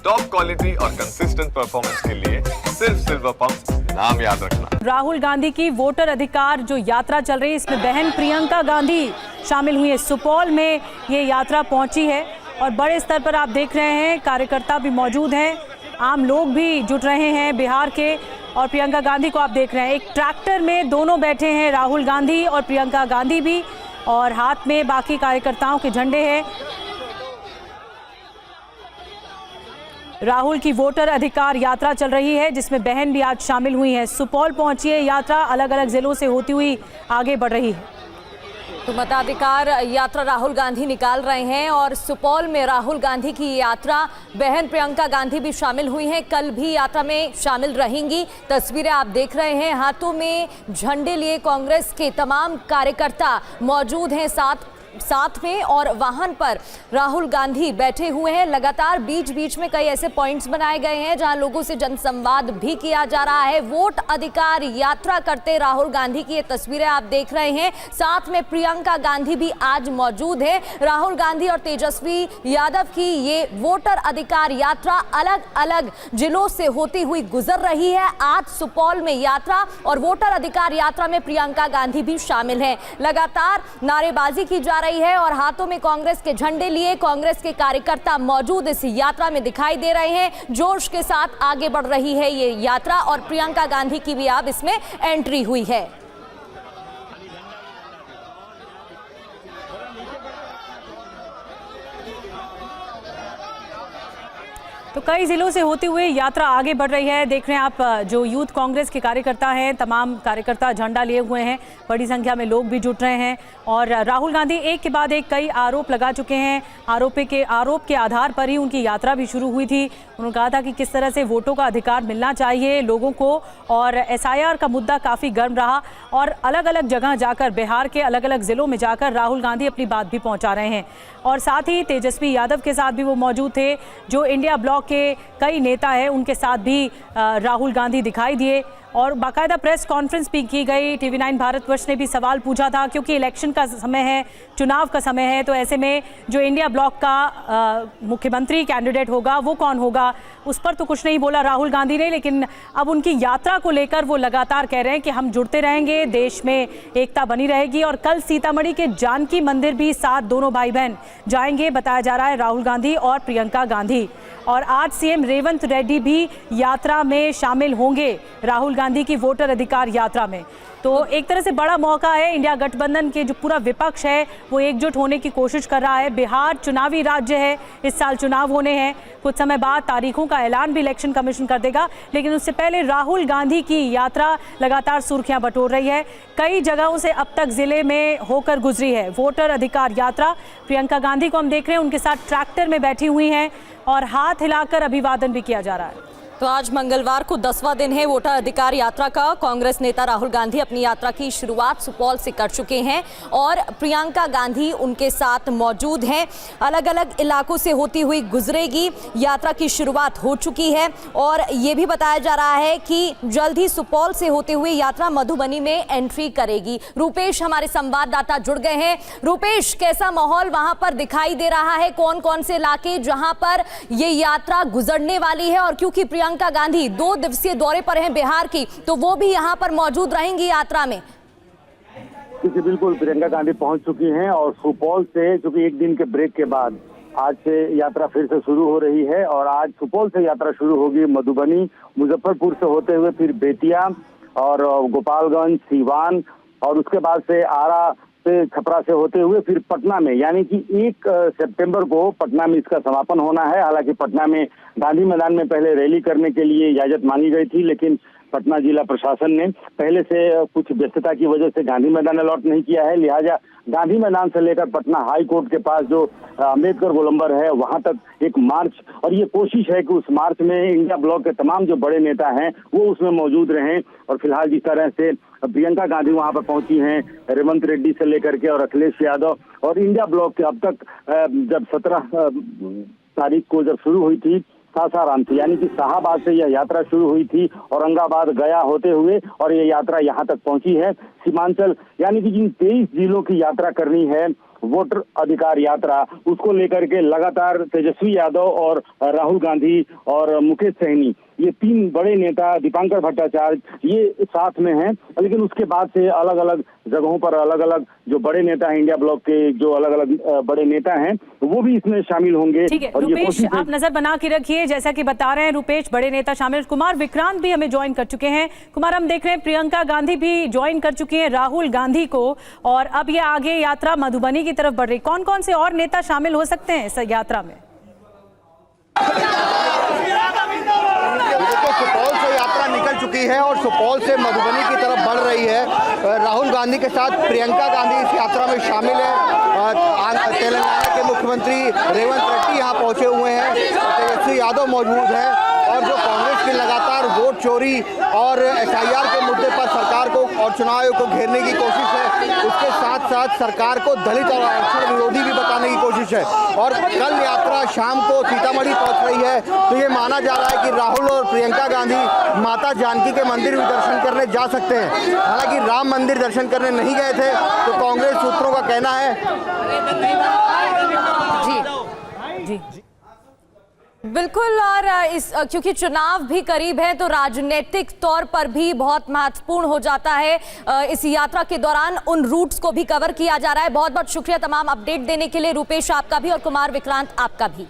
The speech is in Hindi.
टॉप क्वालिटी और कंसिस्टेंट परफॉर्मेंस के लिए सिर्फ सिल्वर पंप नाम याद रखना। राहुल गांधी की वोटर अधिकार जो यात्रा चल रही है, इसमें बहन प्रियंका गांधी शामिल हुई है। सुपौल में ये यात्रा पहुंची है और बड़े स्तर पर आप देख रहे हैं कार्यकर्ता भी मौजूद हैं, आम लोग भी जुट रहे हैं बिहार के। और प्रियंका गांधी को आप देख रहे हैं, एक ट्रैक्टर में दोनों बैठे हैं, राहुल गांधी और प्रियंका गांधी भी, और हाथ में बाकी कार्यकर्ताओं के झंडे हैं। राहुल की वोटर अधिकार यात्रा चल रही है जिसमें बहन भी आज शामिल हुई है। सुपौल पहुंची है यात्रा, अलग अलग जिलों से होती हुई आगे बढ़ रही है। तो मताधिकार यात्रा राहुल गांधी निकाल रहे हैं और सुपौल में राहुल गांधी की यात्रा बहन प्रियंका गांधी भी शामिल हुई हैं, कल भी यात्रा में शामिल रहेंगी। तस्वीरें आप देख रहे हैं, हाथों में झंडे लिए कांग्रेस के तमाम कार्यकर्ता मौजूद हैं साथ में, और वाहन पर राहुल गांधी बैठे हुए हैं। लगातार बीच बीच में कई ऐसे पॉइंट्स बनाए गए हैं जहां लोगों से जनसंवाद भी किया जा रहा है। वोट अधिकार यात्रा करते राहुल गांधी की ये तस्वीरें आप देख रहे हैं। साथ में प्रियंका गांधी भी आज मौजूद है। राहुल गांधी और तेजस्वी यादव की ये वोटर अधिकार यात्रा अलग अलग जिलों से होती हुई गुजर रही है। आज सुपौल में यात्रा और वोटर अधिकार यात्रा में प्रियंका गांधी भी शामिल हैं। लगातार नारेबाजी की जा रही है और हाथों में कांग्रेस के झंडे लिए कांग्रेस के कार्यकर्ता मौजूद इस यात्रा में दिखाई दे रहे हैं। जोश के साथ आगे बढ़ रही है ये यात्रा और प्रियंका गांधी की भी अब इसमें एंट्री हुई है। तो कई जिलों से होते हुए यात्रा आगे बढ़ रही है। देख रहे हैं आप, जो यूथ कांग्रेस के कार्यकर्ता हैं, तमाम कार्यकर्ता झंडा लिए हुए हैं, बड़ी संख्या में लोग भी जुट रहे हैं। और राहुल गांधी एक के बाद एक कई आरोप लगा चुके हैं। आरोप के आधार पर ही उनकी यात्रा भी शुरू हुई थी। उन्होंने कहा था कि किस तरह से वोटों का अधिकार मिलना चाहिए लोगों को, और SIR का मुद्दा काफ़ी गर्म रहा। और अलग अलग जगह जाकर, बिहार के अलग अलग ज़िलों में जाकर राहुल गांधी अपनी बात भी पहुंचा रहे हैं। और साथ ही तेजस्वी यादव के साथ भी वो मौजूद थे, जो इंडिया ब्लॉक के कई नेता हैं, उनके साथ भी राहुल गांधी दिखाई दिए। और बाकायदा प्रेस कॉन्फ्रेंस भी की गई। TV9 भारतवर्ष ने भी सवाल पूछा था, क्योंकि इलेक्शन का समय है, चुनाव का समय है, तो ऐसे में जो इंडिया ब्लॉक का मुख्यमंत्री कैंडिडेट होगा वो कौन होगा, उस पर तो कुछ नहीं बोला राहुल गांधी ने। लेकिन अब उनकी यात्रा को लेकर वो लगातार कह रहे हैं कि हम जुड़ते रहेंगे, देश में एकता बनी रहेगी। और कल सीतामढ़ी के जानकी मंदिर भी साथ दोनों भाई बहन जाएंगे, बताया जा रहा है, राहुल गांधी और प्रियंका गांधी। और आज CM रेवंत रेड्डी भी यात्रा में शामिल होंगे, राहुल गांधी की वोटर अधिकार यात्रा में। तो एक तरह से बड़ा मौका है। इंडिया गठबंधन के जो पूरा विपक्ष है वो एकजुट होने की कोशिश कर रहा है। बिहार चुनावी राज्य है, इस साल चुनाव होने हैं, कुछ समय बाद तारीखों का ऐलान भी इलेक्शन कमीशन कर देगा। लेकिन उससे पहले राहुल गांधी की यात्रा लगातार सुर्खियां बटोर रही है। कई जगहों से अब तक जिले में होकर गुजरी है वोटर अधिकार यात्रा। प्रियंका गांधी को हम देख रहे हैं, उनके साथ ट्रैक्टर में बैठी हुई हैं और हाथ हिलाकर अभिवादन भी किया जा रहा है। तो आज मंगलवार को 10वां दिन है वोटर अधिकार यात्रा का। कांग्रेस नेता राहुल गांधी अपनी यात्रा की शुरुआत सुपौल से कर चुके हैं और प्रियंका गांधी उनके साथ मौजूद हैं। अलग अलग इलाकों से होती हुई गुजरेगी, यात्रा की शुरुआत हो चुकी है। और ये भी बताया जा रहा है कि जल्द ही सुपौल से होती हुई यात्रा मधुबनी में एंट्री करेगी। रूपेश हमारे संवाददाता जुड़ गए हैं। रूपेश, कैसा माहौल वहां पर दिखाई दे रहा है? कौन कौन से इलाके जहां पर ये यात्रा गुजरने वाली है? और क्योंकि प्रियंका गांधी 2 दिवसीय दौरे पर हैं बिहार की, तो वो भी यहां पर मौजूद रहेंगी यात्रा में। जी बिल्कुल, प्रियंका गांधी पहुंच चुकी हैं और सुपौल से, चूंकि एक दिन के ब्रेक के बाद आज से यात्रा फिर से शुरू हो रही है। और आज सुपौल से यात्रा शुरू होगी, मधुबनी, मुजफ्फरपुर से होते हुए फिर बेतिया और गोपालगंज, सीवान, और उसके बाद से आरा से, छपरा से होते हुए फिर पटना में, यानी कि 1 सितंबर को पटना में इसका समापन होना है। हालांकि पटना में गांधी मैदान में पहले रैली करने के लिए इजाजत मांगी गई थी, लेकिन पटना जिला प्रशासन ने पहले से कुछ व्यस्तता की वजह से गांधी मैदान अलॉट नहीं किया है। लिहाजा गांधी मैदान से लेकर पटना हाई कोर्ट के पास जो अम्बेडकर गोलंबर है वहां तक एक मार्च, और ये कोशिश है कि उस मार्च में इंडिया ब्लॉक के तमाम जो बड़े नेता हैं वो उसमें मौजूद रहें। और फिलहाल जिस तरह से प्रियंका गांधी वहां पर पहुंची हैं, रेवंत रेड्डी से लेकर के और अखिलेश यादव, और इंडिया ब्लॉक के अब तक जब 17 तारीख को जब शुरू हुई थी सासाराम थी, यानी कि शाहबाद से यह यात्रा शुरू हुई थी, औरंगाबाद गया होते हुए, और यह यात्रा यहाँ तक पहुंची है। सीमांचल यानी कि जिन 23 जिलों की यात्रा करनी है वोटर अधिकार यात्रा, उसको लेकर के लगातार तेजस्वी यादव और राहुल गांधी और मुकेश सहनी, ये तीन बड़े नेता, दीपांकर भट्टाचार्य, ये साथ में हैं। लेकिन उसके बाद से अलग अलग जगहों पर अलग अलग जो बड़े नेता हैं, इंडिया ब्लॉक के जो अलग अलग बड़े नेता हैं, वो भी इसमें शामिल होंगे। ठीक है रुपेश, आप नजर बना के रखिए। जैसा कि बता रहे हैं रुपेश, बड़े नेता शामिल, कुमार विक्रांत भी हमें ज्वाइन कर चुके हैं। कुमार, हम देख रहे हैं प्रियंका गांधी भी ज्वाइन कर चुकी हैं राहुल गांधी को, और अब ये आगे यात्रा मधुबनी की तरफ बढ़ रही। कौन कौन से और नेता शामिल हो सकते हैं इस यात्रा में? सुपौल से यात्रा निकल चुकी है और सुपौल से मधुबनी की तरफ बढ़ रही है। राहुल गांधी के साथ प्रियंका गांधी इस यात्रा में शामिल है। तेलंगाना के मुख्यमंत्री रेवंत रेड्डी यहाँ पहुंचे हुए हैं, तेजस्वी यादव मौजूद है, और जो कांग्रेस की लगातार वोट चोरी और एसआईआर के मुद्दे पर सरकार को और चुनाव आयोग को घेरने की कोशिश है, उसके साथ साथ सरकार को दलित और आरक्षण विरोधी भी बताने की कोशिश है। और कल यात्रा शाम को सीतामढ़ी पहुंच रही है, तो ये माना जा रहा है कि राहुल और प्रियंका गांधी माता जानकी के मंदिर भी दर्शन करने जा सकते हैं। हालांकि राम मंदिर दर्शन करने नहीं गए थे, तो कांग्रेस सूत्रों का कहना है। जी बिल्कुल, और क्योंकि चुनाव भी करीब है तो राजनीतिक तौर पर भी बहुत महत्वपूर्ण हो जाता है इस यात्रा के दौरान उन रूट्स को भी कवर किया जा रहा है। बहुत बहुत शुक्रिया तमाम अपडेट देने के लिए रुपेश, आपका भी, और कुमार विक्रांत, आपका भी।